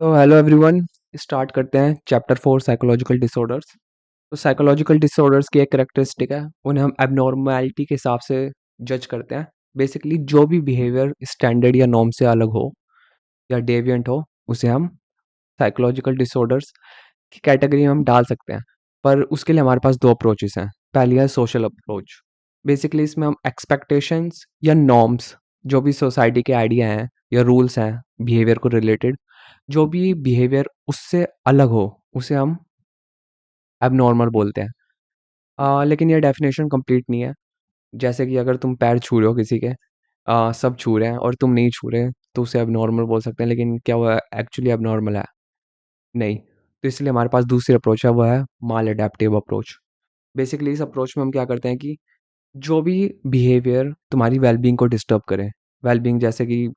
तो hello everyone. Start करते हैं चैप्टर 4 साइकोलॉजिकल डिसऑर्डर्स। तो साइकोलॉजिकल डिसऑर्डर्स की एक करेक्टरिस्टिक है, उन्हें हम एबनॉर्मैलिटी के हिसाब से जज करते हैं। बेसिकली जो भी बिहेवियर स्टैंडर्ड या नॉर्म से अलग हो या डेविएंट हो, उसे हम साइकोलॉजिकल डिसऑर्डर्स की कैटेगरी में हम डाल सकते हैं। पर उसके लिए हमारे पास दो अप्रोचेस हैं। पहली है सोशल अप्रोच। बेसिकली इसमें हम एक्सपेक्टेशंस या नॉर्म्स, जो भी सोसाइटी के आइडिया हैं या रूल्स हैं बिहेवियर को रिलेटेड, जो भी बिहेवियर उससे अलग हो उसे हम एबनॉर्मल बोलते हैं। लेकिन ये डेफिनेशन कंप्लीट नहीं है। जैसे कि अगर तुम पैर छू रहे हो किसी के, सब छू रहे हैं और तुम नहीं छू रहे, तो उसे एबनॉर्मल बोल सकते हैं, लेकिन क्या वो एक्चुअली एबनॉर्मल है? नहीं। तो इसलिए हमारे पास दूसरी अप्रोच है, वो है माल एडेप्टिव अप्रोच। बेसिकली इस अप्रोच में हम क्या करते हैं कि जो भी बिहेवियर तुम्हारी वेलबींग को डिस्टर्ब करे, वेलबींग जैसे कि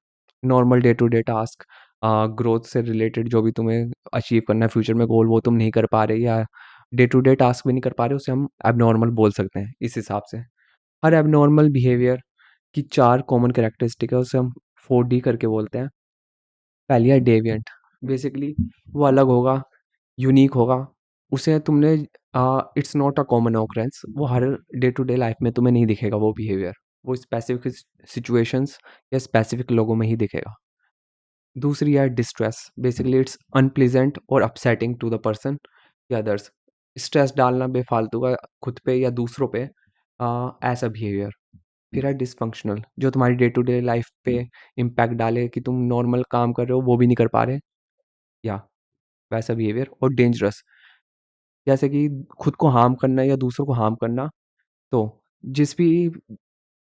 normal day to day task, growth से रिलेटेड जो भी तुम्हें अचीव करना है फ्यूचर में गोल, वो तुम नहीं कर पा रहे या डे टू डे टास्क भी नहीं कर पा रहे, उसे हम एबनॉर्मल बोल सकते हैं। इस हिसाब से हर एबनॉर्मल बिहेवियर की चार कॉमन कैरेक्टरिस्टिक है, उसे हम 4D करके बोलते हैं। पहली है डेविएंट। बेसिकली वो अलग होगा, यूनिक होगा। उसे तुमने it's not a common occurrence, वो हर डे टू डे लाइफ में तुम्हें नहीं दिखेगा वो बिहेवियर। वो स्पेसिफिक सिचुएशंस या स्पेसिफिक लोगों में ही दिखेगा। दूसरी है डिस्ट्रेस। बेसिकली इट्स अनप्लीजेंट और अपसेटिंग टू द पर्सन या अदर्स। स्ट्रेस डालना बेफालतू का खुद पे या दूसरों पे, ऐसा बिहेवियर। फिर है डिसफंक्शनल, जो तुम्हारी डे टू डे लाइफ पे इम्पैक्ट डाले कि तुम नॉर्मल काम कर रहे हो वो भी नहीं कर पा रहे, या वैसा बिहेवियर। और डेंजरस, जैसे कि खुद को हार्म करना या दूसरों को हार्म करना। तो जिस भी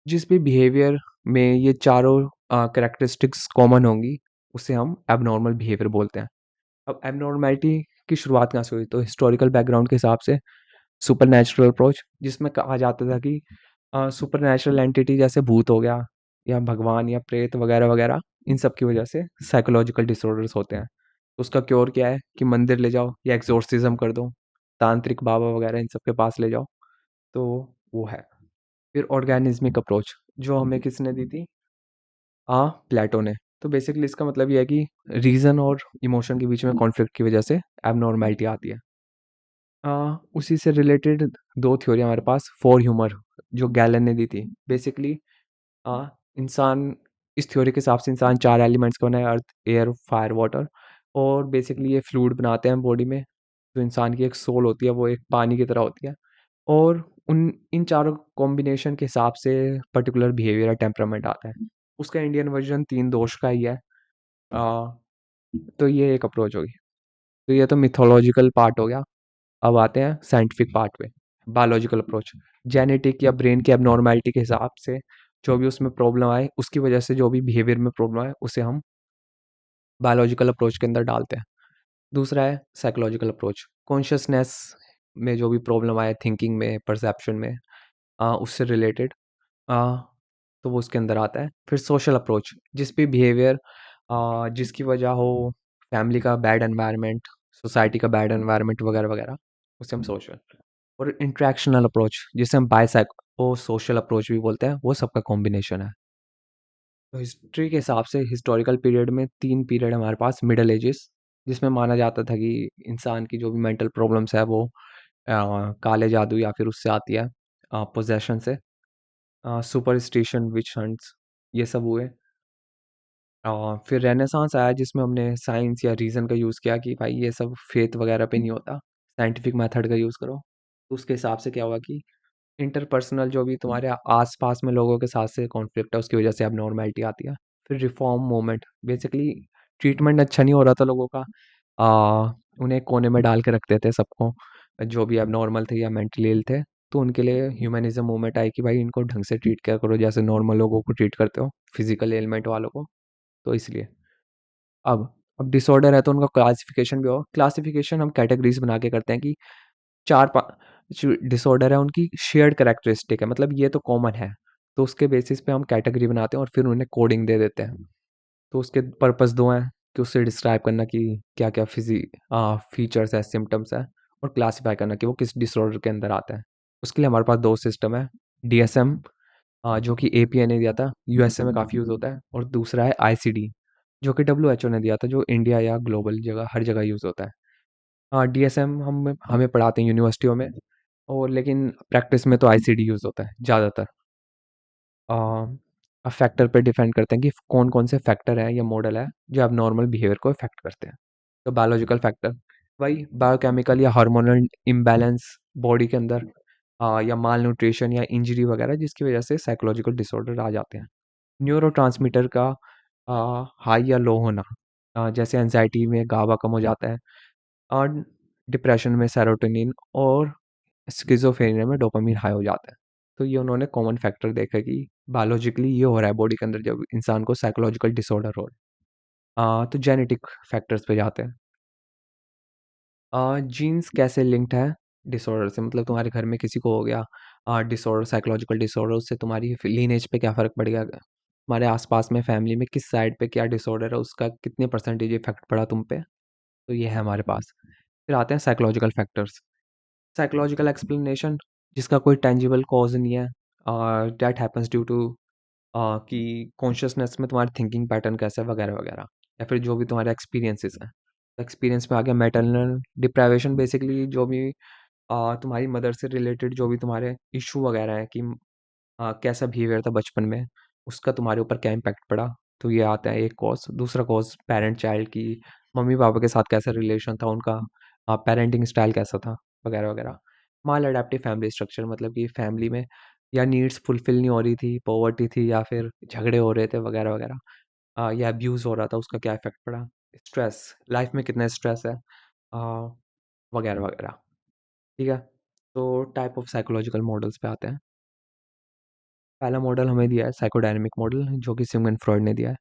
जिस भी बिहेवियर में ये चारों कैरेक्टरिस्टिक्स कॉमन होंगी, उसे हम एबनॉर्मल बिहेवियर बोलते हैं। अब एबनॉर्मैलिटी की शुरुआत कहाँ से हुई? तो हिस्टोरिकल बैकग्राउंड के हिसाब से सुपरनैचुरल अप्रोच, जिसमें कहा जाता था कि सुपरनैचुरल एंटिटी जैसे भूत हो गया या भगवान या प्रेत वगैरह वगैरह, इन सब की वजह से साइकोलॉजिकल डिसऑर्डर्स होते हैं। उसका क्योर क्या है कि मंदिर ले जाओ या एक्सोर्सिज्म कर दो, तांत्रिक बाबा वगैरह इन सब के पास ले जाओ। तो वो है। फिर ऑर्गेनिज्मिक अप्रोच, जो हमें किसने दी थी? प्लेटो ने। तो बेसिकली इसका मतलब ये है कि रीज़न और इमोशन के बीच में कॉन्फ्लिक्ट की वजह से एबनॉर्मैलिटी आती है। उसी से रिलेटेड दो थ्योरी हमारे पास, फॉर ह्यूमर, जो गैलन ने दी थी। बेसिकली इंसान, इस थ्योरी के हिसाब से इंसान चार एलिमेंट्स का बना है: अर्थ, एयर, फायर, वाटर। और बेसिकली ये फ्लूइड बनाते हैं बॉडी में। जो इंसान की एक सोल होती है वो एक पानी की तरह होती है। और उन इन चारों कॉम्बिनेशन के हिसाब से पर्टिकुलर बिहेवियर या टेम्परामेंट आता है। उसका इंडियन वर्जन तीन दोष का ही है। आ, तो ये एक अप्रोच होगी। तो ये तो मिथोलॉजिकल पार्ट हो गया। अब आते हैं साइंटिफिक पार्ट पे। बायोलॉजिकल अप्रोच, जेनेटिक या ब्रेन की एबनॉर्मैलिटी के हिसाब से जो भी उसमें प्रॉब्लम आए, उसकी वजह से जो भी बिहेवियर में प्रॉब्लम आए, उसे हम बायोलॉजिकल अप्रोच के अंदर डालते हैं। दूसरा है साइकोलॉजिकल अप्रोच, कॉन्शियसनेस में जो भी प्रॉब्लम आए, थिंकिंग में, परसेप्शन में, उससे रिलेटेड, तो वो उसके अंदर आता है। फिर सोशल अप्रोच, जिस भी बिहेवियर जिसकी वजह हो फैमिली का बैड एनवायरनमेंट, सोसाइटी का बैड एनवायरनमेंट वगैरह वगैरह, उसे हम सोशल। और इंटरेक्शनल अप्रोच, जिसे हम बायसाइको सोशल अप्रोच भी बोलते हैं, वो सबका कॉम्बिनेशन है। तो हिस्ट्री के हिसाब से हिस्टोरिकल पीरियड में तीन पीरियड हमारे पास: मिडल एजेस, जिसमें माना जाता था कि इंसान की जो भी मेंटल प्रॉब्लम्स है वो काले जादू या फिर उससे आती है, पोजेशन से। सुपरस्टिशन, विच हंट्स, ये सब हुए। फिर रेनेसांस आया, जिसमें हमने साइंस या रीज़न का यूज़ किया कि भाई ये सब फेथ वगैरह पे नहीं होता, साइंटिफिक मेथड का यूज़ करो। तो उसके हिसाब से क्या हुआ कि इंटरपर्सनल जो भी तुम्हारे आस-पास में लोगों के साथ से कॉन्फ्लिक्ट है, उसकी वजह से एबनॉर्मैलिटी आती है। फिर रिफॉर्म मूवमेंट, बेसिकली ट्रीटमेंट अच्छा नहीं हो रहा था लोगों का। उन्हें कोने में डाल के रखते थे सबको, जो भी एबनॉर्मल थे या मेंटली इल थे। तो उनके लिए ह्यूमनिज़्म मूवमेंट आई कि भाई इनको ढंग से ट्रीट किया करो, जैसे नॉर्मल लोगों को ट्रीट करते हो, फिज़िकल एलिमेंट वालों को। तो इसलिए अब डिसऑर्डर है तो उनका क्लासिफिकेशन भी हो। क्लासिफिकेशन हम कैटेगरीज़ बना के करते हैं कि 4-5 जो डिसऑर्डर है उनकी शेयर्ड कैरेक्टरिस्टिक है, मतलब ये तो कॉमन है। तो उसके बेसिस पे हम कैटेगरी बनाते हैं और फिर उन्हें कोडिंग दे देते हैं। तो उसके पर्पस 2 हैं कि उससे डिस्क्राइब करना कि क्या-क्या फीचर्स हैं, सिम्पटम्स हैं, और क्लासिफाई करना कि वो किस डिसऑर्डर के अंदर आता है। उसके लिए हमारे पास 2 सिस्टम है। डीएसएम, जो कि एपीए ने दिया था, यूएसए में काफ़ी यूज़ होता है, और दूसरा है आईसीडी, जो कि डब्ल्यूएचओ ने दिया था, जो इंडिया या ग्लोबल जगह हर जगह यूज़ होता है। हाँ, डीएसएम हम हमें पढ़ाते हैं यूनिवर्सिटियों में, और लेकिन प्रैक्टिस में तो आईसीडी यूज़ होता है ज़्यादातर। फैक्टर पे डिपेंड करते हैं कि कौन-कौन से फैक्टर हैं या मॉडल है जो एबनॉर्मल बिहेवियर को इफ़ेक्ट करते हैं। तो बायोलॉजिकल फैक्टर, वही बायोकेमिकल या हार्मोनल इम्बैलेंस बॉडी के अंदर, या माल न्यूट्रिशन या इंजरी वगैरह, जिसकी वजह से साइकोलॉजिकल डिसऑर्डर आ जाते हैं। न्यूरोट्रांसमीटर का हाई या लो होना, जैसे एंजाइटी में गाबा कम हो जाता है, और डिप्रेशन में सेरोटोनिन, और स्किज़ोफ्रेनिया में डोपामाइन हाई हो जाता है। तो ये उन्होंने कॉमन फैक्टर देखा कि बायोलॉजिकली ये हो रहा है बॉडी के अंदर जब इंसान को साइकोलॉजिकल डिसऑर्डर हो रहा है। तो जेनेटिक फैक्टर्स पे जाते हैं। जीन्स कैसे लिंक्ड है डिसऑर्डर से, मतलब तुम्हारे घर में किसी को हो गया डिसऑर्डर, साइकोलॉजिकल डिसऑर्डर, उससे तुम्हारी लीनेज पे क्या फ़र्क पड़ेगा? तुम्हारे आसपास में फैमिली में किस साइड पे क्या डिसऑर्डर है, उसका कितने परसेंटेज इफेक्ट पड़ा तुम पे? तो ये है हमारे पास। फिर आते हैं साइकोलॉजिकल फैक्टर्स। साइकोलॉजिकल एक्सप्लेनेशन, जिसका कोई टेंजिबल कॉज नहीं है, दैट हैपेंस ड्यू टू कि कॉन्शियसनेस में तुम्हारा थिंकिंग पैटर्न कैसा है, वगैरह वगैरह, या फिर जो भी तुम्हारे एक्सपीरियंसेस हैं। एक्सपीरियंस में आ गया मैटरनल डिप्राइवेशन, बेसिकली जो भी तुम्हारी मदर से रिलेटेड जो भी तुम्हारे इशू वगैरह हैं कि कैसा बिहेवियर था बचपन में, उसका तुम्हारे ऊपर क्या इम्पैक्ट पड़ा। तो ये आता है एक कॉज। दूसरा कॉज पेरेंट चाइल्ड की, मम्मी पापा के साथ कैसा रिलेशन था उनका, पेरेंटिंग स्टाइल कैसा था, वगैरह वगैरह। माल अडेप्टिव फैमिली स्ट्रक्चर, मतलब कि फैमिली में या नीड्स फुलफिल नहीं हो रही थी, पॉवर्टी थी, या फिर झगड़े हो रहे थे, वगैरह वगैरह, या अब्यूज़ हो रहा था, उसका क्या इफेक्ट पड़ा। स्ट्रेस, लाइफ में कितना स्ट्रेस है, अ, वगैरह वगैरह। ठीक है। तो टाइप ऑफ साइकोलॉजिकल मॉडल्स पे आते हैं। पहला मॉडल हमें दिया है साइकोडायनामिक मॉडल, जो कि सिगमंड फ्रॉइड ने दिया है।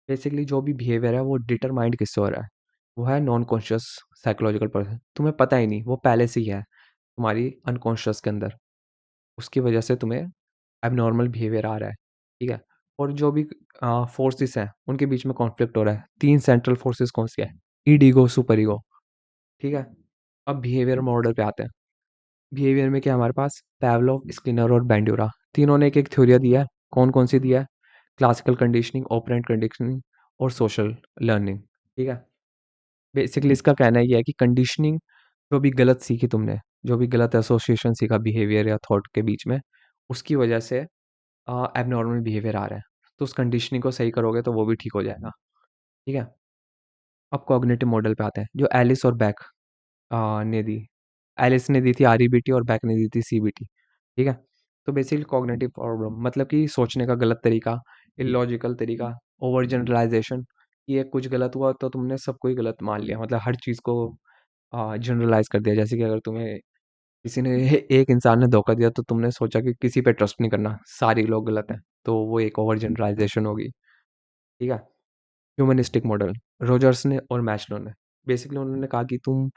बेसिकली जो भी बिहेवियर है वो डिटरमाइंड किससे हो रहा है, वो है नॉन कॉन्शियस साइकोलॉजिकल पर्सन। तुम्हें पता ही नहीं, वो पहले से ही है तुम्हारी अनकॉन्शियस के अंदर, उसकी वजह से तुम्हें एबनॉर्मल बिहेवियर आ रहा है। ठीक है। और जो भी फोर्सेस हैं उनके बीच में कॉन्फ्लिक्ट हो रहा है। तीन सेंट्रल फोर्सेस कौन सी है? ईड ईगो, सुपर ईगो। ठीक है। अब बिहेवियर मॉडल पे आते हैं। बिहेवियर में क्या है हमारे पास? पैवलोव, स्किनर और बैंड्यूरा, तीनों ने एक-एक थ्योरी दिया है। कौन-कौन सी दिया है? क्लासिकल कंडीशनिंग, ऑपरेंट कंडीशनिंग और सोशल लर्निंग। ठीक है? बेसिकली इसका कहना ये है कि कंडीशनिंग, जो भी गलत सीखी तुमने, जो भी गलत एसोसिएशन सीखा बिहेवियर या थॉट के बीच में, उसकी वजह से एबनॉर्मल बिहेवियर आ रहा है। तो उस कंडीशनिंग को सही करोगे तो वो भी ठीक हो जाएगा। ठीक है? अब कॉग्निटिव मॉडल पे आते हैं, जो एलिस और बेक ने दी। एलिस ने दी थी आरईबीटी और बेक ने दी थी सीबीटी। ठीक है? तो बेसिकली कॉग्निटिव प्रॉब्लम, मतलब कि सोचने का गलत तरीका, इलॉजिकल तरीका, ओवर जनरलाइजेशन, कि ये कुछ गलत हुआ तो तुमने सबको ही गलत मान लिया, मतलब हर चीज़ को जनरलाइज कर दिया। जैसे कि अगर तुम्हें किसी ने एक इंसान ने धोखा दिया तो तुमने सोचा कि किसी पे ट्रस्ट नहीं करना, सारे लोग गलत हैं, तो वो एक ओवर जनरलाइजेशन होगी। ठीक है? ह्यूमनिस्टिक मॉडल, रोजर्स ने और मैस्लो ने, बेसिकली उन्होंने कहा कि तुम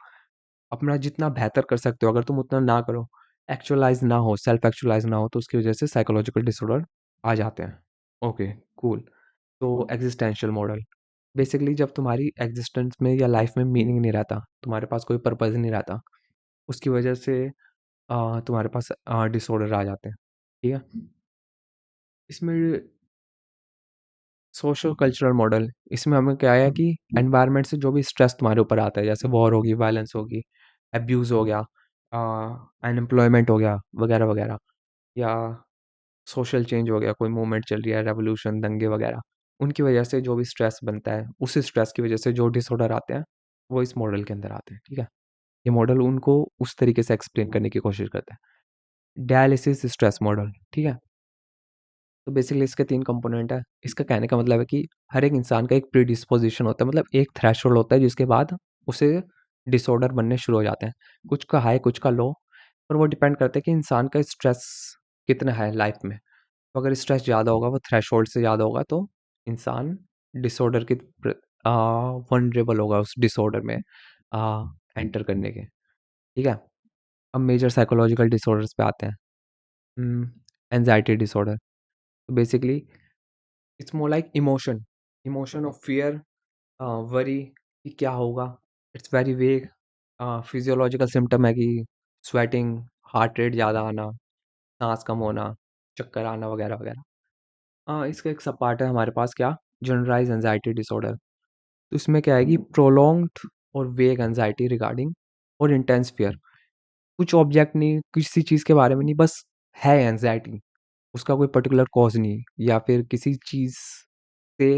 अपना जितना बेहतर कर सकते हो, अगर तुम उतना ना करो, एक्चुअलाइज़ ना हो, सेल्फ एक्चुअलाइज़ ना हो, तो उसकी वजह से साइकोलॉजिकल डिसऑर्डर आ जाते हैं। Okay, cool. तो एक्जिस्टेंशियल मॉडल, बेसिकली जब तुम्हारी एग्जिस्टेंस में या लाइफ में मीनिंग नहीं रहता, तुम्हारे पास कोई पर्पज़ नहीं रहता, उसकी वजह से तुम्हारे पास डिसऑर्डर आ जाते हैं। ठीक है? इसमें सोशल कल्चरल मॉडल, इसमें हमें क्या है कि एनवायरनमेंट से जो भी स्ट्रेस तुम्हारे ऊपर आता है, जैसे वॉर होगी, वायलेंस होगी, अब्यूज़ हो गया, अनएम्प्लॉयमेंट हो गया, वगैरह वगैरह, या सोशल चेंज हो गया, कोई मूवमेंट चल रही है, रेवोल्यूशन, दंगे वगैरह, उनकी वजह से जो भी स्ट्रेस बनता है, उस स्ट्रेस की वजह से जो डिसऑर्डर आते हैं, वो इस मॉडल के अंदर आते हैं। ठीक है? ये मॉडल उनको उस तरीके से एक्सप्लेन करने की कोशिश करता है। Dialysis stress model. ठीक है? तो बेसिकली इसके 3 कंपोनेंट है। इसका कहने का मतलब है कि हर एक इंसान का एक प्रीडिस्पोज़िशन होता है, मतलब एक थ्रेशोल्ड होता है जिसके बाद उसे डिसऑर्डर बनने शुरू हो जाते हैं। कुछ का हाई, कुछ का लो, और वो डिपेंड करता है कि इंसान का स्ट्रेस कितना है लाइफ में। तो अगर स्ट्रेस ज़्यादा होगा, वो थ्रेशोल्ड से ज़्यादा होगा, तो इंसान डिसऑर्डर के अ, वल्नरेबल होगा उस डिसऑर्डर में एंटर करने के। ठीक है? अब मेजर साइकोलॉजिकल डिसऑर्डर्स पे आते हैं। Anxiety disorder. तो basically it's more like emotion, emotion of fear, worry कि क्या होगा। It's very vague. Physiological symptom है कि स्वेटिंग, हार्ट रेट ज़्यादा आना, सांस कम होना, चक्कर आना, वगैरह वगैरह। इसका एक सब पार्ट है हमारे पास, क्या? Generalise anxiety disorder. तो इसमें क्या आएगी, प्रोलॉन्ग्ड और वेग एंजाइटी रिगार्डिंग और इंटेंस फियर। कुछ ऑब्जेक्ट नहीं, किसी चीज़ के बारे में नहीं, बस है एंजाइटी, उसका कोई पर्टिकुलर कॉज नहीं, या फिर किसी चीज़ से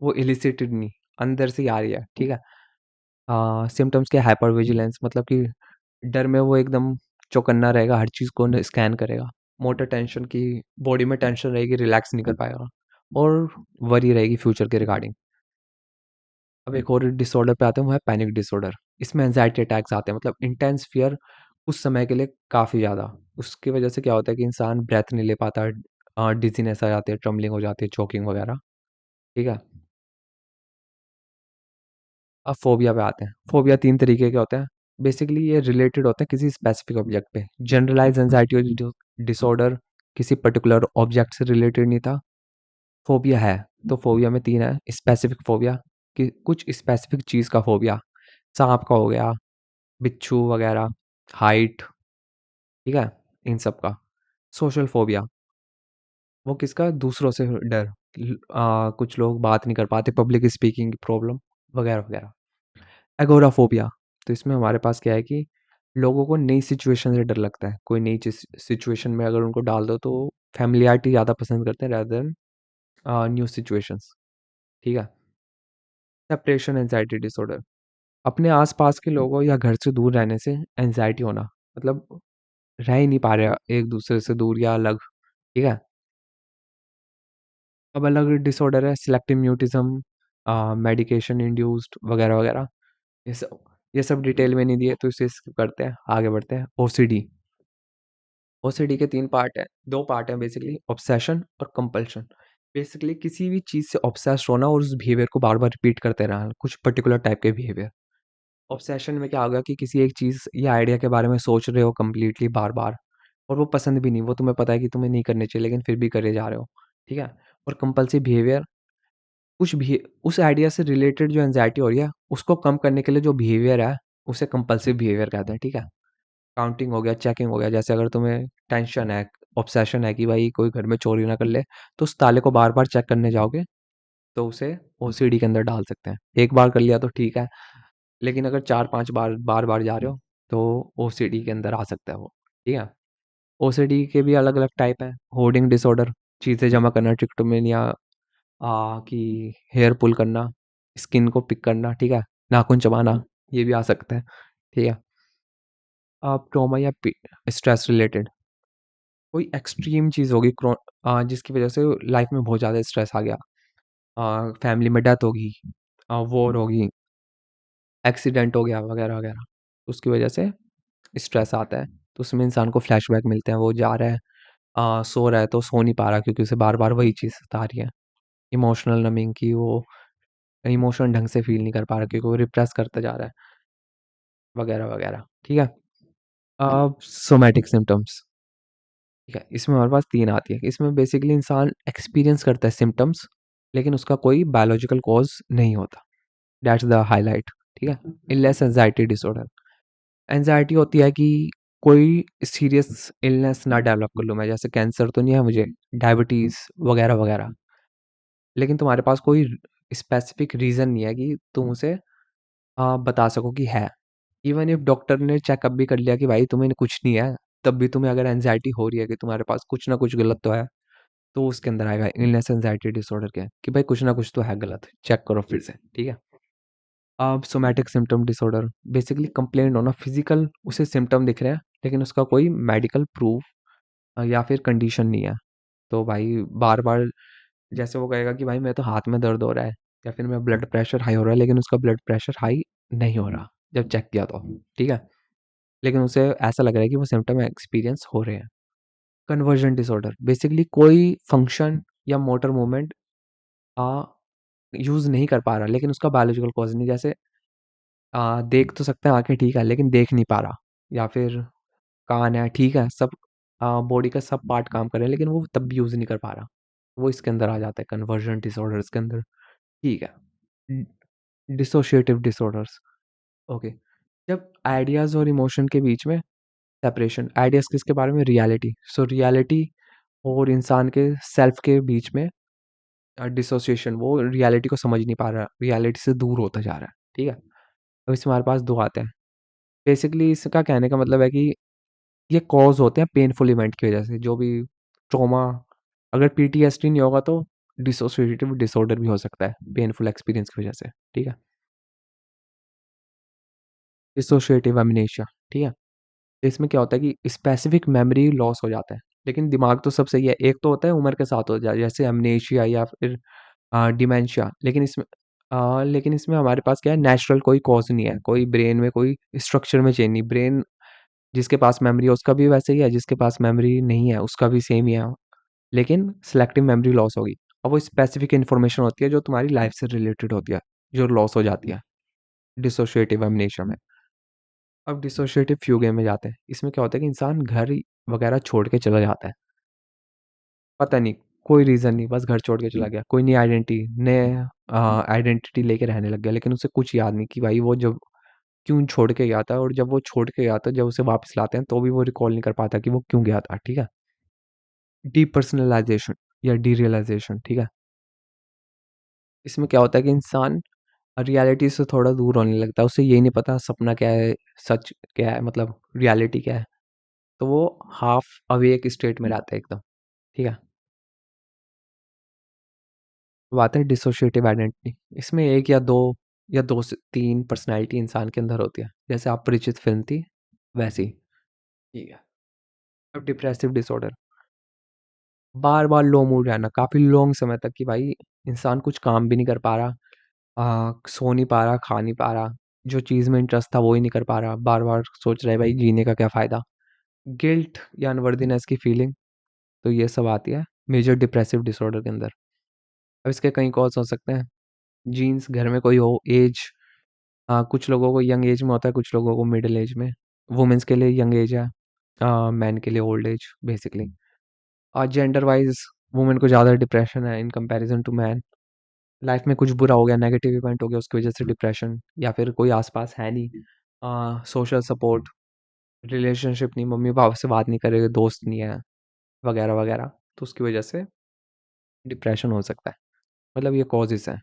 वो इलिसिटेड नहीं, अंदर से ही आ रही है, ठीक है। सिम्टम्स के हाइपर विजिलेंस, मतलब कि डर में वो एकदम चौकन्ना रहेगा, हर चीज़ को स्कैन करेगा। मोटर टेंशन की, बॉडी में टेंशन रहेगी, रिलैक्स नहीं कर पाएगा, और वरी रहेगी फ्यूचर के रिगार्डिंग। अब एक और डिसऑर्डर पे आते हैं, वो है पैनिक डिसऑर्डर। इसमें एंजाइटी अटैक्स आते हैं, मतलब इंटेंस फियर उस समय के लिए काफ़ी ज़्यादा। उसकी वजह से क्या होता है कि इंसान ब्रेथ नहीं ले पाता, डिजीनेस आ जाती है, ट्रम्बलिंग हो जाती है, चोकिंग वगैरह, ठीक है। अब फोबिया पे आते हैं। फोबिया 3 तरीके के होते हैं। बेसिकली ये रिलेटेड होते हैं किसी स्पेसिफिक ऑब्जेक्ट पे। जनरलाइज़ एंग्जायटी डिसऑर्डर किसी पर्टिकुलर ऑब्जेक्ट से रिलेटेड नहीं था। फोबिया है, तो फोबिया में 3 है। स्पेसिफिक फोबिया कि कुछ स्पेसिफिक चीज़ का फोबिया, साँप का हो गया, बिच्छू वगैरह, हाइट, ठीक है? इन सब का। सोशल फोबिया, वो किसका? दूसरों से डर। कुछ लोग बात नहीं कर पाते, पब्लिक स्पीकिंग की प्रॉब्लम वगैरह-वगैरह। एगोराफोबिया, तो इसमें हमारे पास क्या है कि लोगों को नई सिचुएशन से डर लगता है। कोई नई चीज़ सिचुएशन में अगर उनको डाल दो तो फ़ैमिलियरिटी ज़्यादा पसंद करते हैं रेदर देन न्यू सिचुएशंस, ठीक है? सेपरेशन एंग्ज़ायटी डिसऑर्डर, अपने आस-पास के लोगों या घर से दूर रहने से एंग्ज़ायटी होना, मतलब रह ही नहीं पा रहे एक-दूसरे से दूर या अलग, ठीक है? अब अलग डिसऑर्डर है सिलेक्टिव म्यूटिज़्म, मेडिकेशन इंड्यूस्ड वगैरह-वगैरह। ये सब डिटेल में नहीं दिए तो इसे स्किप करते हैं, आगे बढ़ते हैं। ओसीडी, ओसीडी के 3 पार्ट हैं, 2 पार्ट हैं बेसिकली, ऑब्सेशन और कंपल्शन। बेसिकली किसी भी चीज़ से ऑब्सेस्ड होना और उस बिहेवियर को बार-बार रिपीट करते रहना, कुछ पर्टिकुलर टाइप के बिहेवियर। ऑब्सेशन में क्या होगा कि किसी एक चीज़ या आइडिया के बारे में सोच रहे हो कंप्लीटली बार-बार, और वो पसंद भी नहीं, वो तुम्हें पता है कि तुम्हें नहीं करनी चाहिए लेकिन फिर भी करे जा रहे हो, ठीक है? और कंपल्सिव बिहेवियर, कुछ भी उस आइडिया से रिलेटेड जो एंग्ज़ायटी हो रही है, उसको कम करने के लिए जो बिहेवियर है, उसे कंपल्सिव बिहेवियर कहते हैं, ठीक है? काउंटिंग हो गया, चेकिंग हो गया, जैसे अगर तुम्हें टेंशन है, ऑब्सेशन है कि भाई कोई घर में चोरी ना कर ले, तो उस ताले को बार-बार चेक करने जाओगे, तो उसे ओसीडी के अंदर डाल सकते हैं। एक बार कर लिया तो ठीक है, लेकिन अगर 4-5 बार बार-बार जा रहे हो, तो ओसीडी के अंदर आ सकता है वो, ठीक है? ओसीडी के भी अलग-अलग टाइप हैं, होर्डिंग डिसऑर्डर, चीज़ें जमा करना, ट्रिक्टोमेनिया, कि हेयर पुल करना, स्किन को पिक करना, ठीक है? नाखून चबाना, ये भी आ सकता है, ठीक है? ट्रॉमा या स्ट्रेस रिलेटेड, कोई एक्सट्रीम चीज़ होगी, जिसकी वजह से लाइफ में बहुत ज़्यादा स्ट्रेस आ गया, फैमिली में डेथ होगी, वॉर होगी, एक्सीडेंट हो गया वगैरह वगैरह, उसकी वजह से स्ट्रेस आता है, तो उसमें इंसान को फ्लैशबैक मिलते हैं, वो जा रहा है, सो रहा है तो सो नहीं पा रहा क्योंकि उसे बार बार वही चीज़ सता रही है। इमोशनल नमिंग की, वो इमोशन ढंग से फील नहीं कर पा रहा क्योंकि वो रिप्रेस करता जा रहा है, वगैरह वगैरह, ठीक है। अब सोमैटिक सिम्टम्स, ठीक है, इसमें हमारे पास 3 आती है। इसमें बेसिकली इंसान एक्सपीरियंस करता है सिम्पटम्स, लेकिन उसका कोई बायोलॉजिकल कॉज़ नहीं होता। दैट्स द हाइलाइट, ठीक है? इलनेस एंग्ज़ायटी डिसऑर्डर, एंग्ज़ायटी होती है कि कोई सीरियस इलनेस ना डेवलप कर लूँ मैं, जैसे कैंसर तो नहीं है मुझे, डायबिटीज़ वगैरह-वगैरह, लेकिन तुम्हारे पास कोई स्पेसिफिक रीज़न नहीं है कि तुम उसे बता सको कि है। इवन इफ डॉक्टर ने चेकअप भी कर लिया कि भाई तुम्हें कुछ नहीं है, तब भी तुम्हें अगर एंग्ज़ायटी हो रही है कि तुम्हारे पास कुछ ना कुछ गलत तो है, तो उसके अंदर आएगा इलनेस एंग्जायटी डिसऑर्डर क्या है कि भाई कुछ ना कुछ तो है गलत, चेक करो फिर से, ठीक है। अब somatic symptom disorder, basically complaint होना, फिजिकल उसे सिम्टम दिख रहे हैं लेकिन उसका कोई मेडिकल प्रूफ या फिर कंडीशन नहीं है, तो भाई बार बार जैसे वो कहेगा कि भाई मेरे तो हाथ में दर्द हो रहा है, या फिर मेरा ब्लड प्रेशर हाई हो रहा है, लेकिन उसका ब्लड प्रेशर हाई नहीं हो रहा जब चेक किया तो, ठीक है, लेकिन उसे ऐसा लग रहा है कि वो सिम्टम एक्सपीरियंस हो रहे हैं। कन्वर्जन डिसऑर्डर, बेसिकली कोई फंक्शन या मोटर मूवमेंट यूज़ नहीं कर पा रहा, लेकिन उसका बायोलॉजिकल कॉज़ नहीं, जैसे देख तो सकते हैं आँखें, ठीक है, लेकिन देख नहीं पा रहा, या फिर कान है, ठीक है, सब बॉडी का सब पार्ट काम कर रहे हैं, लेकिन वो तब भी यूज़ नहीं कर पा रहा। वो इसके अंदर आ जाता है कन्वर्जन डिसऑर्डर्स के अंदर, ठीक है। डि डिसोशिएटिव डिसऑर्डर्स, ओके। जब आइडियाज़ और इमोशन के बीच में सेपरेशन, आइडियाज़ किसके बारे में? रियलिटी, सो रियलिटी और इंसान के सेल्फ के बीच में डिसोसिएशन, वो रियलिटी को समझ नहीं पा रहा, रियलिटी से दूर होता जा रहा है, ठीक है? अब इसमें हमारे पास 2 आते हैं। बेसिकली इसका कहने का मतलब है कि ये कॉज़ होते हैं पेनफुल इवेंट की वजह से, जो भी ट्रॉमा, अगर पीटीएसडी नहीं होगा तो डिसोसिएटिव डिसऑर्डर भी हो सकता है, पेनफुल एक्सपीरियंस की वजह से, ठीक है? डिसोसिएटिव एमनेशिया, ठीक है? इसमें क्या होता है कि स्पेसिफिक मेमोरी लॉस हो जाता है, लेकिन दिमाग तो सब सही है। एक तो होता है उम्र के साथ हो जाए, जैसे एमनेशिया या फिर डिमेंशिया, लेकिन इसमें हमारे पास क्या है, नेचुरल कोई कॉज़ नहीं है, कोई ब्रेन में कोई स्ट्रक्चर में चेंज नहीं। ब्रेन जिसके पास मेमोरी है उसका भी वैसे ही है, जिसके पास मेमोरी नहीं है उसका भी सेम ही है, लेकिन सेलेक्टिव मेमोरी लॉस होगी। और वो स्पेसिफिक इन्फॉर्मेशन होती है जो तुम्हारी लाइफ से रिलेटेड होती है, जो लॉस हो जाती है डिसोसिएटिव एमनेशिया में। अब डिसोसिएटिव फ्यूगे में जाते हैं। इसमें क्या होता है कि इंसान घर वगैरह छोड़ के चला जाता है। पता नहीं, कोई रीज़न नहीं, बस घर छोड़ के चला गया। कोई नई आइडेंटिटी लेके रहने लग गया, लेकिन उसे कुछ याद नहीं कि भाई वो जब क्यों छोड़ के गया था, और जब वो छोड़ के गया था, जब उसे वापस लाते हैं तो भी वो रिकॉल नहीं कर पाता कि वो क्यों गया था, ठीक है? डीपर्सनलाइज़ेशन या डीरियलाइज़ेशन, ठीक है? इसमें क्या होता है कि इंसान रियलिटी से थोड़ा दूर होने लगता है। उसे ये नहीं पता सपना क्या है, सच क्या है, मतलब रियलिटी क्या है। तो वो हाफ अवेक स्टेट में रहता है एकदम, ठीक है? अब आते हैं डिसोशिएटिव आइडेंटिटी। इसमें 1 या 2 से 3 पर्सनैलिटी इंसान के अंदर होती है। जैसे अपरिचित फ़िल्म थी, वैसी, ठीक है? अब डिप्रेसिव डिसऑर्डर, बार-बार लो मूड रहना, काफ़ी लॉन्ग समय तक कि भाई इंसान कुछ काम भी नहीं कर पा रहा, सो नहीं पा रहा, खा नहीं पा रहा, जो चीज़ में इंटरेस्ट था वो ही नहीं कर पा रहा, बार-बार सोच रहा है भाई जीने का क्या फ़ायदा? गिल्ट या अनवर्दीनेस की फीलिंग, तो ये सब आती है मेजर डिप्रेसिव डिसऑर्डर के अंदर। अब इसके कई कॉज़ हो सकते हैं। जीन्स, घर में कोई हो, एज, कुछ लोगों को यंग एज में होता है, कुछ लोगों को मिडल एज में। वुमेन्स के लिए यंग एज है, मेन के लिए old age basically. Gender wise women को ज़्यादा डिप्रेशन है in comparison to man. Life में कुछ बुरा हो गया, नेगेटिव इवेंट हो गया, उसकी वजह से डिप्रेशन, या फिर कोई आस-पास है नहीं, सोशल सपोर्ट, रिलेशनशिप नहीं, मम्मी-पापा से बात नहीं कर रहे, दोस्त नहीं है, वगैरह-वगैरह, तो उसकी वजह से डिप्रेशन हो सकता है। मतलब ये कॉज़ेज़ हैं।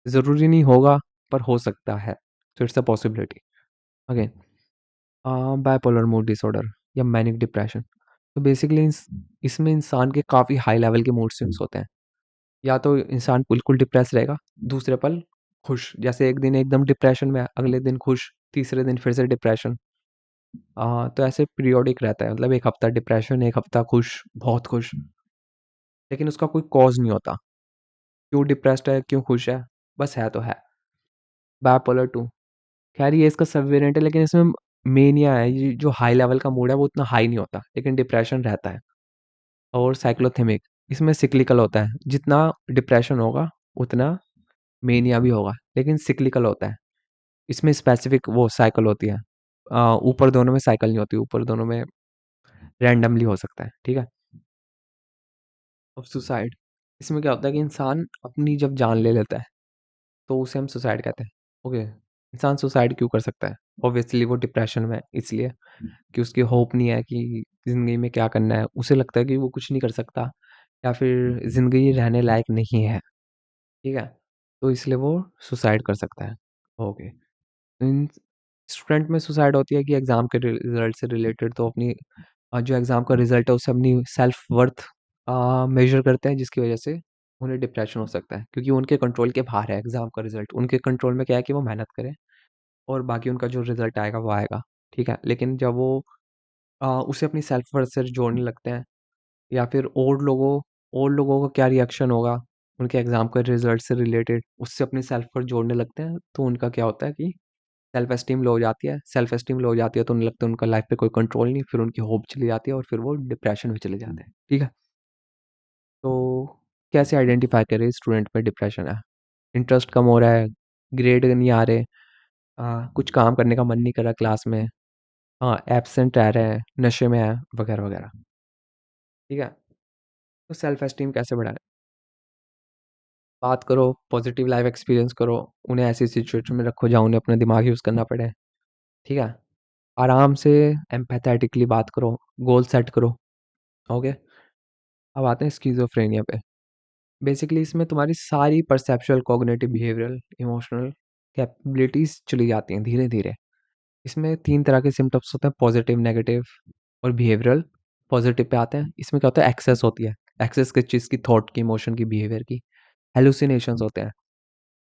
ज़रूरी नहीं होगा, पर हो सकता है। So it's a possibility. Again, bipolar mood disorder या मैनिक डिप्रेशन। तो बेसिकली इसमें इंसान के काफ़ी हाई लेवल के मूड स्विंग्स होते हैं। या तो इंसान बिल्कुल डिप्रेस रहेगा, दूसरे पल खुश। जैसे एक दिन एकदम डिप्रेशन में है, अगले दिन खुश, तीसरे दिन फिर से डिप्रेशन। तो ऐसे पीरियोडिक रहता है, मतलब 1 हफ्ता डिप्रेशन, 1 हफ्ता खुश, बहुत खुश। लेकिन उसका कोई कॉज़ नहीं होता। क्यों डिप्रेस्ड है, क्यों खुश है, बस है तो है। बाइपोलर 2, खैर ये इसका सब वेरिएंट है, लेकिन इसमें मेनिया है, ये जो हाई लेवल का मूड है वो उतना हाई नहीं होता, लेकिन डिप्रेशन रहता है। और साइक्लोथेमिक, इसमें सिक्लिकल होता है, जितना डिप्रेशन होगा उतना मेनिया भी होगा, लेकिन सिक्लिकल होता है। इसमें स्पेसिफिक वो साइकिल होती है, ऊपर दोनों में साइकिल नहीं होती, ऊपर दोनों में रैंडमली हो सकता है, ठीक है? अब सुसाइड, इसमें क्या होता है कि इंसान अपनी जब जान ले लेता है तो उसे हम सुसाइड कहते हैं। ओके, इंसान सुसाइड क्यों कर सकता है? ऑब्वियसली वो डिप्रेशन में है, इसलिए कि उसकी होप नहीं है कि ज़िंदगी में क्या करना है। उसे लगता है कि वो कुछ नहीं कर सकता, या फिर ज़िंदगी रहने लायक नहीं है, ठीक है? तो इसलिए वो सुसाइड कर सकता है। ओके। इन स्टूडेंट में सुसाइड होती है कि एग्ज़ाम के रिज़ल्ट से रिलेटेड, तो अपनी जो एग्ज़ाम का रिज़ल्ट है उससे अपनी सेल्फ वर्थ मेज़र करते हैं, जिसकी वज़ह से उन्हें डिप्रेशन हो सकता है, क्योंकि उनके कंट्रोल के बाहर है एग्ज़ाम का रिज़ल्ट। उनके कंट्रोल में क्या है कि वो मेहनत करें और बाकी उनका जो रिज़ल्ट आएगा वो आएगा, ठीक है? लेकिन जब वो उसे अपनी सेल्फ वर्थ से जोड़ने लगते हैं, या फिर और लोगों का क्या रिएक्शन होगा उनके एग्ज़ाम के रिज़ल्ट से रिलेटेड, उससे अपनी सेल्फ वर्थ जोड़ने लगते हैं, तो उनका क्या होता है कि सेल्फ एस्टीम लो हो जाती है। सेल्फ एस्टीम लो हो जाती है तो उन्हें लगता है उनका लाइफ पे कोई कंट्रोल नहीं, फिर उनकी होप चली जाती है और फिर वो डिप्रेशन में चले जाते हैं, ठीक है? तो कैसे आइडेंटिफ़ाई करें स्टूडेंट में डिप्रेशन है? इंटरेस्ट कम हो रहा है, ग्रेड नहीं आ रहे, कुछ काम करने का मन नहीं कर रहा क्लास में, एब्सेंट रह रहे हैं, नशे में है, वगैरह-वगैरह, ठीक है? तो सेल्फ एस्टीम कैसे बढ़ाएँ? बात करो, पॉजिटिव लाइफ़ एक्सपीरियंस करो, उन्हें ऐसी सिचुएशन में रखो जहाँ उन्हें अपना दिमाग यूज़ करना पड़े, ठीक है? आराम से एम्पैथेटिकली बात करो, गोल सेट करो, ओके? अब आते हैं स्किज़ोफ्रेनिया पे। बेसिकली इसमें तुम्हारी सारी perceptual, cognitive, behavioural, emotional capabilities चली जाती हैं धीरे-धीरे। इसमें 3 तरह के सिम्पटम्स होते हैं, पॉज़िटिव, नेगेटिव और बिहेवियरल। पॉज़िटिव पे आते हैं, इसमें क्या होता है, एक्सेस होती है। एक्सेस किस चीज़ की? थॉट की, इमोशन की, बिहेवियर की। हैलुसिनेशंस होते हैं,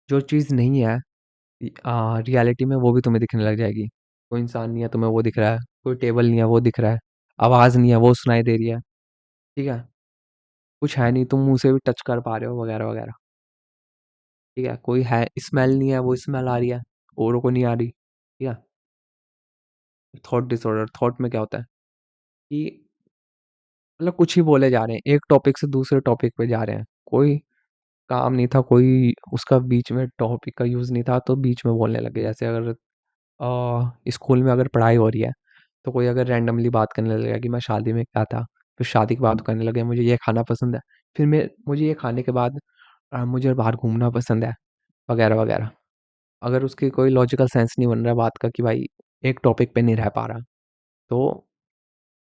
जो चीज़ नहीं है रियलिटी में वो भी तुम्हें दिखने लग जाएगी। कोई इंसान नहीं है, तुम्हें वो दिख रहा है, कोई टेबल नहीं है, वो दिख रहा है, आवाज़ नहीं है, वो सुनाई दे रही है, ठीक है? कुछ है नहीं, तुम मुँह से भी टच कर पा रहे हो वगैरह-वगैरह, ठीक है? कोई है, स्मेल नहीं है, वो स्मेल आ रही है, औरों को नहीं आ रही, ठीक है? थॉट डिसऑर्डर, थॉट में क्या होता है कि मतलब कुछ ही बोले जा रहे हैं, एक टॉपिक से दूसरे टॉपिक पे जा रहे हैं, कोई काम नहीं था, कोई उसका बीच में टॉपिक का यूज़ नहीं था, तो बीच में बोलने लगे। जैसे अगर स्कूल में अगर पढ़ाई हो रही है, तो कोई अगर रैंडमली बात करने लगेगा कि मैं शादी में गया था, फिर शादी की बात करने लगे, मुझे ये खाना पसंद है, फिर मुझे ये खाने के बाद मुझे बाहर घूमना पसंद है, वगैरह-वगैरह। अगर उसकी कोई लॉजिकल सेंस नहीं बन रहा बात का कि भाई एक टॉपिक पे नहीं रह पा रहा, तो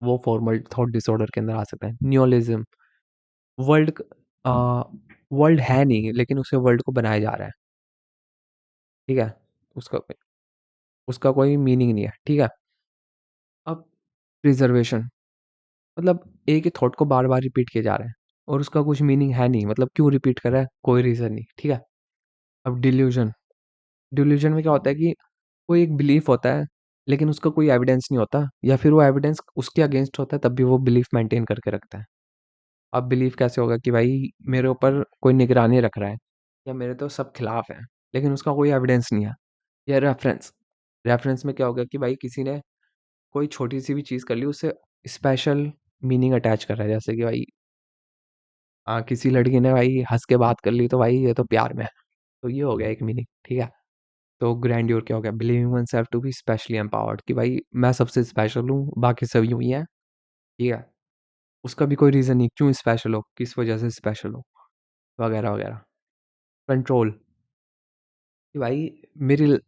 वो फॉर्मल थॉट डिसऑर्डर के अंदर आ सकता है। नियोलिज्म, वर्ल्ड अ, वर्ल्ड है नहीं, लेकिन उसे वर्ल्ड को बनाया जा रहा है, ठीक है? उसका उसका कोई मीनिंग नहीं है, ठीक है? अब प्रिज़र्वेशन, मतलब एक ही थॉट को बार-बार रिपीट किए जा रहे हैं और उसका कुछ मीनिंग है नहीं, मतलब क्यों रिपीट कर रहा है? कोई रीज़न नहीं, ठीक है? अब डिल्यूज़न, डिल्यूज़न में क्या होता है कि कोई एक बिलीफ होता है, लेकिन उसका कोई एविडेंस नहीं होता, या फिर वो एविडेंस उसके अगेंस्ट होता है, तब भी वो बिलीफ मेंटेन करके रखता है। अब बिलीफ कैसे होगा कि भाई मेरे ऊपर कोई निगरानी रख रहा है, या मेरे तो सब खिलाफ हैं, लेकिन उसका कोई एविडेंस नहीं है। या रेफ़रेंस, रेफ़रेंस में क्या होगा कि भाई किसी ने कोई छोटी-सी भी चीज़ कर ली, उससे स्पेशल मीनिंग अटैच कर रहा है। जैसे कि भाई किसी लड़की ने भाई हँस के बात कर ली, तो भाई ये तो प्यार में है। तो ये हो गया एक मीनिंग, ठीक है? तो ग्रैंडियर क्या हो गया? Believing oneself to be specially empowered, कि भाई मैं सबसे स्पेशल हूँ, बाकी सब यूँ ही हैं, ठीक है? उसका भी कोई रीज़न नहीं, क्यों स्पेशल हो, किस वजह से स्पेशल हो, वगैरह-वगैरह। कंट्रोल, कि भाई मेरी ल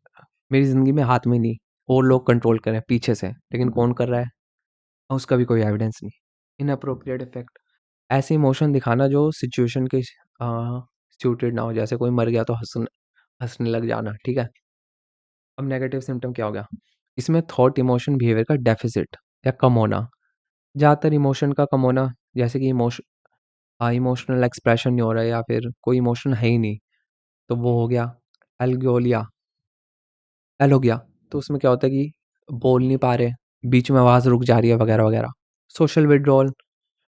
मेरी ज़िंदगी में हाथ में नहीं, और लोग कंट्रोल कर रहे हैं पीछे से, लेकिन कौन कर रहा है? उसका भी कोई एविडेंस नहीं। इनएप्रोप्रिएट इफ़ेक्ट, ऐसे इमोशन दिखाना जो सिचुएशन के सूटेड ना हो, जैसे कोई मर गया तो हँसने लग जाना, ठीक है? अब नेगेटिव सिम्पटम क्या हो गया? इसमें थॉट, इमोशन, बिहेवियर का डेफ़िसिट या कम होना। ज़्यादातर इमोशन का कम होना, जैसे कि इमोशनल एक्सप्रेशन नहीं हो रहा है, या फिर कोई इमोशन है ही नहीं, तो वो हो गया। एल्गोलिया, एलोगिया, तो उसमें क्या होता है कि बोल नहीं पा रहे, बीच में आवाज़ रुक जा रही है, वगैरह-वगैरह। सोशल विथड्रॉल,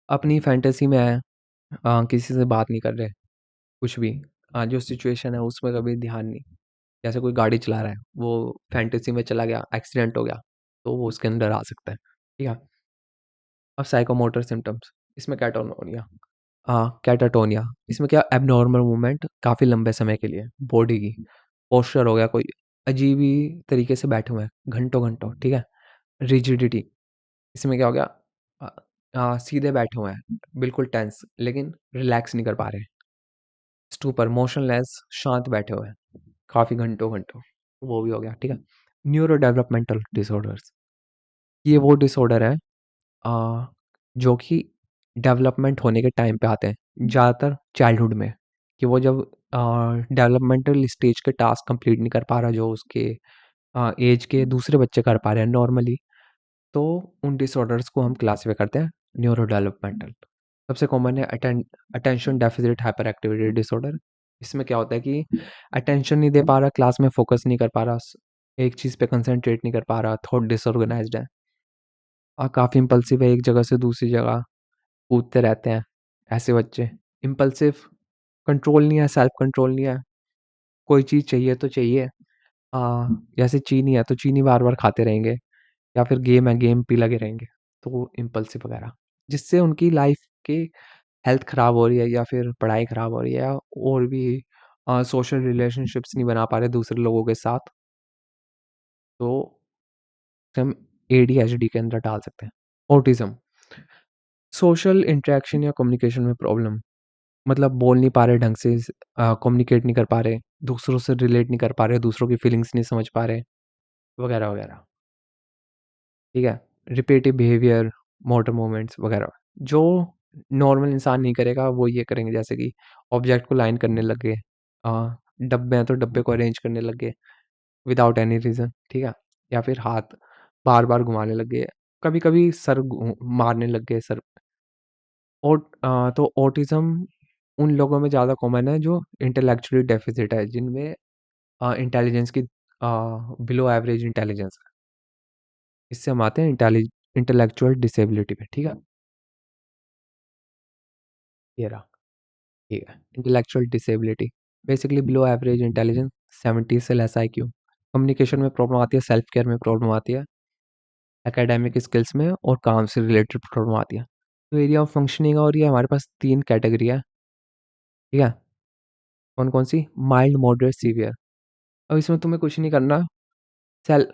अपनी फैंटेसी में है, किसी से बात नहीं कर रहे, कुछ भी। जो सिचुएशन है उसमें कभी ध्यान नहीं। जैसे कोई गाड़ी चला रहा है, वो फैंटेसी में चला गया, एक्सीडेंट हो गया, तो वो उसके अंदर आ सकता है, ठीक है? अब साइकोमोटर सिम्पटम्स, इसमें कैटाटोनिया, इसमें क्या, एब्नॉर्मल मूवमेंट काफ़ी लंबे समय के लिए बॉडी की। पोस्चर हो गया, कोई अजीब ही तरीके से बैठे हुए हैं, घंटों-घंटों, ठीक है? रिजिडिटी, इसमें क्या हो गया, अ सीधे बैठे हुए हैं, बिल्कुल टेंस, लेकिन रिलैक्स नहीं कर पा रहे। स्टूपर, मोशनलेस, शांत बैठे हुए हैं, काफ़ी घंटों-घंटों, वो भी हो गया, ठीक है? न्यूरो डेवलपमेंटल डिसऑर्डर्स, ये वो डिसऑर्डर है अ, जो कि डेवलपमेंट होने के टाइम पे आते हैं, ज़्यादातर चाइल्डहुड में, कि वो जब डेवलपमेंटल स्टेज के टास्क कंप्लीट नहीं कर पा रहा, जो उसके एज के दूसरे बच्चे कर पा रहे हैं नॉर्मली, तो उन डिसऑर्डर्स को हम क्लासिफाई करते हैं न्यूरो डेवलपमेंटल। सबसे कॉमन है attention deficit hyper activity disorder. इसमें क्या होता है कि अटेंशन नहीं दे पा रहा, क्लास में फोकस नहीं कर पा रहा, एक चीज़ पे कंसंट्रेट नहीं कर पा रहा, थॉट डिसऑर्गेनाइज्ड है, काफ़ी इम्पल्सिव है, एक जगह से दूसरी जगह कूदते रहते हैं, ऐसे बच्चे। इम्पल्सिव, कंट्रोल नहीं है, सेल्फ कंट्रोल नहीं है, कोई चीज़ चाहिए तो चाहिए। जैसे चीनी है तो चीनी बार-बार खाते रहेंगे, या फिर गेम है, गेम पे लगे रहेंगे, तो इम्पल्सिव वगैरह। जिससे उनकी लाइफ़ की हेल्थ ख़राब हो रही है, या फिर पढ़ाई ख़राब हो रही है, और भी सोशल रिलेशनशिप्स नहीं बना पा रहे दूसरे लोगों के साथ, तो हम एडीएचडी के अंदर डाल सकते हैं। ऑटिज़्म, सोशल इंटरैक्शन या कम्युनिकेशन में प्रॉब्लम, मतलब बोल नहीं पा रहे ढंग से, कम्युनिकेट नहीं कर पा रहे, दूसरों से रिलेट नहीं कर पा रहे, दूसरों की फीलिंग्स नहीं समझ पा रहे, वगैरह-वगैरह, ठीक है? रिपिटेटिव बिहेवियर, मोटर मूवमेंट्स वगैरह, जो नॉर्मल इंसान नहीं करेगा, वो ये करेंगे जैसे कि ऑब्जेक्ट को लाइन करने लग गए, डब्बे हैं तो डब्बे को अरेंज करने लग गए विदाउट एनी रीज़न, ठीक है? या फिर हाथ बार-बार घुमाने लग गए, कभी-कभी सर मारने लग गए सर। तो ऑटिज़्म उन लोगों में ज़्यादा कॉमन है जो इंटेलेक्चुअली डेफ़िसिट है, जिनमें इंटेलिजेंस की बिलो एवरेज इंटेलिजेंस है। इससे हम आते हैं इंटेलेक्चुअल डिसेबिलिटी पे, ठीक है? ये रहा, ठीक है। Intellectual disability basically below average intelligence, 70 से लेस आईक्यू। कम्युनिकेशन में प्रॉब्लम आती है, सेल्फ केयर में प्रॉब्लम आती है, एकेडमिक स्किल्स में और काम से रिलेटेड प्रॉब्लम आती है। तो एरिया ऑफ फंक्शनिंग और ये हमारे पास 3 कैटेगरी है, ठीक है? कौन-कौन सी? Mild, moderate, severe. अब इसमें तुम्हें कुछ नहीं करना, सेल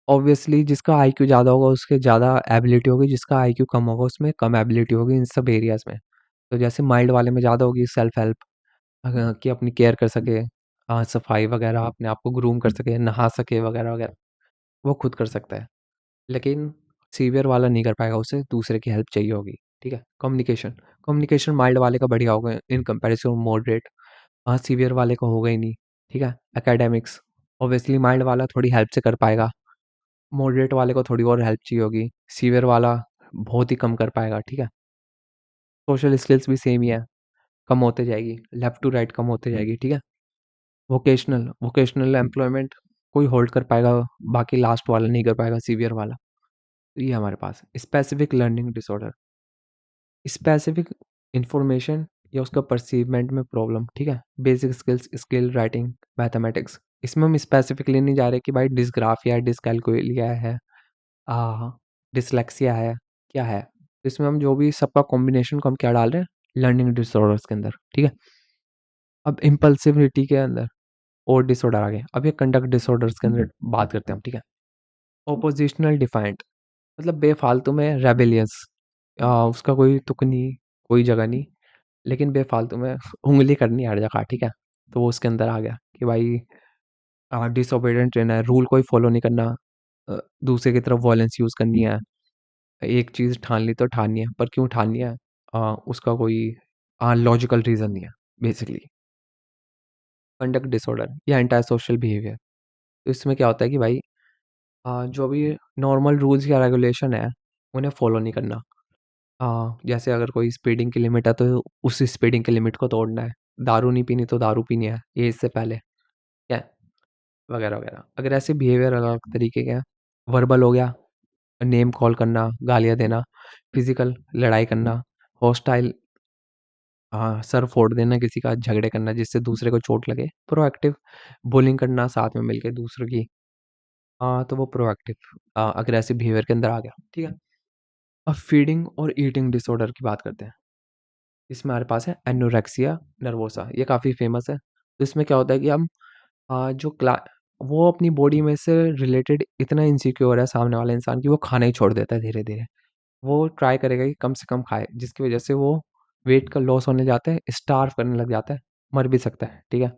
ऑब्वियसली जिसका आईक्यू ज़्यादा होगा उसके ज़्यादा एबिलिटी होगी, जिसका आईक्यू कम होगा उसमें कम एबिलिटी होगी इन सब एरियाज़ में। तो जैसे माइल्ड वाले में ज़्यादा होगी सेल्फ हेल्प, कि अपनी केयर कर सके, सफाई वगैरह अपने आप को ग्रूम कर सके, नहा सके वगैरह-वगैरह, वो खुद कर सकता है। लेकिन सीवियर वाला नहीं कर पाएगा, उसे दूसरे की हेल्प चाहिए होगी, ठीक है? कम्युनिकेशन, कम्युनिकेशन माइल्ड वाले का बढ़िया होगा इन कंपैरिज़न मॉडरेट, सीवियर वाले का होगा ही नहीं, ठीक है? एकेडमिक्स, ऑब्वियसली माइल्ड वाला थोड़ी हेल्प से कर पाएगा, मॉडरेट वाले को थोड़ी और हेल्प चाहिए होगी, सीवियर वाला बहुत ही कम कर पाएगा, ठीक है? सोशल स्किल्स भी सेम ही है, कम होते जाएगी, लेफ्ट टू राइट कम होते जाएगी, ठीक है? वोकेशनल, वोकेशनल एम्प्लॉयमेंट कोई होल्ड कर पाएगा, बाकी लास्ट वाला नहीं कर पाएगा, सीवियर वाला। तो ये हमारे पास specific learning disorder, specific information या उसका परसीवमेंट में प्रॉब्लम, ठीक है? Basic skills, skill writing, mathematics, इसमें हम स्पेसिफिकली नहीं जा रहे कि भाई डिसग्राफिया है, डिसकैलकुलिया है, डिसलेक्सिया है, क्या है? तो इसमें हम जो भी सबका कॉम्बिनेशन को हम क्या डाल रहे हैं? लर्निंग डिसऑर्डर्स के अंदर, ठीक है? अब इम्पल्सिविटी के अंदर और डिसऑर्डर आ गए। अब ये कंडक्ट डिसऑर्डर्स के अंदर बात करते हैं हम, ठीक है? ऑपोजिशनल डिफाइंड मतलब बेफालतू में रेबेलियस, उसका कोई तुक नहीं, कोई जगह नहीं, लेकिन बेफालतू में उँगली करनी हर जगह, ठीक है? तो वो उसके अंदर आ गया कि भाई डिसोबीडिएंट रहना है, रूल कोई फॉलो नहीं करना, दूसरे की तरफ वॉयलेंस यूज़ करनी है, एक चीज़ ठान ली तो ठाननी है, पर क्यों ठाननी है? उसका कोई लॉजिकल रीज़न नहीं है बेसिकली। कंडक्ट डिसऑर्डर या एंटी सोशल बिहेवियर, तो इसमें क्या होता है कि भाई जो भी नॉर्मल रूल्स या रेगुलेशन है, उन्हें फॉलो नहीं करना। जैसे अगर कोई स्पीडिंग की लिमिट है तो उस स्पीडिंग की लिमिट को तोड़ना है, दारू नहीं पीनी तो दारू पीनी है एज से पहले, क्या है? वगैरह-वगैरह। अगर ऐसे बिहेवियर अलग तरीके के हैं, वर्बल हो गया, नेम कॉल करना, गालियाँ देना, फिज़िकल लड़ाई करना, हॉस्टाइल, सर फोड़ देना किसी का, झगड़े करना जिससे दूसरे को चोट लगे, प्रोएक्टिव बुलिंग करना साथ में मिलके दूसरों की, तो वो प्रोएक्टिव अग्रेसिव बिहेवियर के अंदर आ गया, ठीक है? अब फीडिंग और ईटिंग डिसऑर्डर की बात करते हैं। इसमें हमारे पास है एनोरेक्सिया नर्वोसा, ये काफ़ी फेमस है। तो इसमें क्या होता है कि हम जो क्ला वो अपनी बॉडी में से रिलेटेड इतना इनसिक्योर है सामने वाला इंसान कि वो खाना ही छोड़ देता है धीरे-धीरे। वो ट्राई करेगा कि कम से कम खाए, जिसकी वजह से वो वेट का लॉस होने जाता है, स्टार्व करने लग जाता है, मर भी सकता है, ठीक है?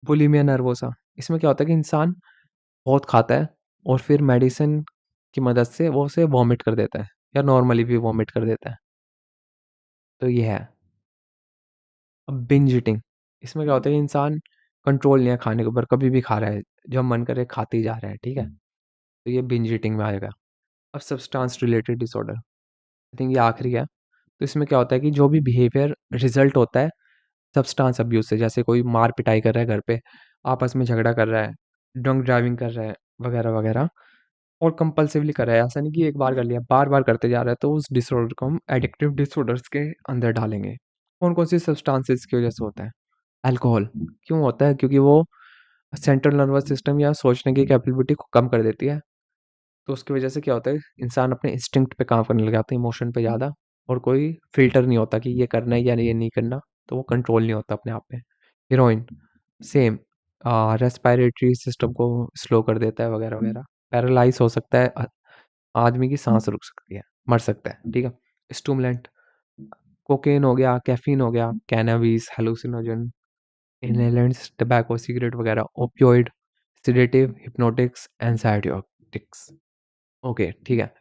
बुलिमिया नर्वोसा, इसमें क्या होता है कि इंसान बहुत खाता है और फिर मेडिसिन की मदद से वो उसे वॉमिट कर देता है या नॉर्मली भी वॉमिट कर देता है। तो ये है। अब बिंज ईटिंग, इसमें क्या होता है कि इंसान कंट्रोल नहीं है खाने के ऊपर, कभी भी खा रहा है, जब मन करे खाते ही जा रहा है, ठीक है? तो ये बिंज ईटिंग में आएगा। अब substance related disorder, I think ये आखिरी है। तो इसमें क्या होता है कि जो भी बिहेवियर रिजल्ट होता है सब्सटेंस अब्यूज़ से, जैसे कोई मार-पिटाई कर रहा है घर पे, आपस में झगड़ा कर रहा है, ड्रंक ड्राइविंग कर रहा है, वगैरह-वगैरह, और कंपल्सिवली कर रहा है, ऐसा नहीं कि एक बार कर लिया, बार-बार करते जा रहा है, तो उस डिसऑर्डर को हम एडिक्टिव डिसऑर्डर्स के अंदर डालेंगे। कौन-कौन सी सब्सटेंसेस की वजह से होता है? अल्कोहल, क्यों होता है? क्योंकि वो सेंट्रल नर्वस सिस्टम या सोचने की कैपेबिलिटी को कम कर देती है। तो उसकी वजह से क्या होता है, इंसान अपने इंस्टिंक्ट पे काम करने लग जाता है, इमोशन पे ज़्यादा, और कोई फ़िल्टर नहीं होता कि ये करना है या ये नहीं करना, तो वो कंट्रोल नहीं होता अपने आप पे। हीरोइन, सेम, रेस्पिरेटरी सिस्टम को स्लो कर देता है वगैरह-वगैरह। पैरालाइज़ हो सकता है, आदमी की साँस रुक सकती है, मर सकता है, ठीक है? स्टिमुलेंट, कोकेन हो गया, कैफ़ीन हो गया, कैनाबिस, हैलुसिनोजन, इनहेलेंट्स, टोबैको, सिगरेट वगैरह, ओपियोइड, सेडेटिव, हिप्नोटिक्स, एंक्साइटियोटिक्स, ओके, ठीक है।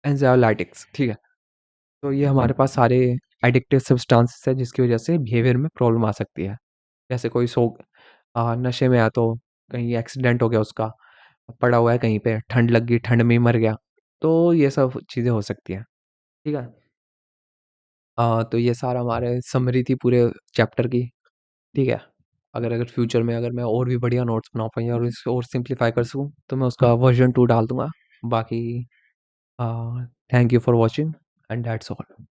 एंज़ाइयोलाइटिक्स, ठीक है। तो ये हमारे पास सारे एडिक्टिव सब्सटेंसेस है जिसकी वजह से बिहेवियर में प्रॉब्लम आ सकती है। जैसे कोई नशे में है तो कहीं एक्सीडेंट हो गया उसका, पड़ा हुआ है कहीं पे, ठंड लग गई, ठंड में ही मर गया। तो ये सब चीज़ें हो सकती हैं, ठीक है? तो ये सारा हमारे समरी थी पूरे चैप्टर की, ठीक है? अगर अगर फ्यूचर में अगर मैं और भी बढ़िया नोट्स बना पाऊँ या और इसको और सिम्प्लीफाई कर सकूँ, तो मैं उसका वर्ज़न 2 डाल दूँगा। बाकी thank you for watching and that's all.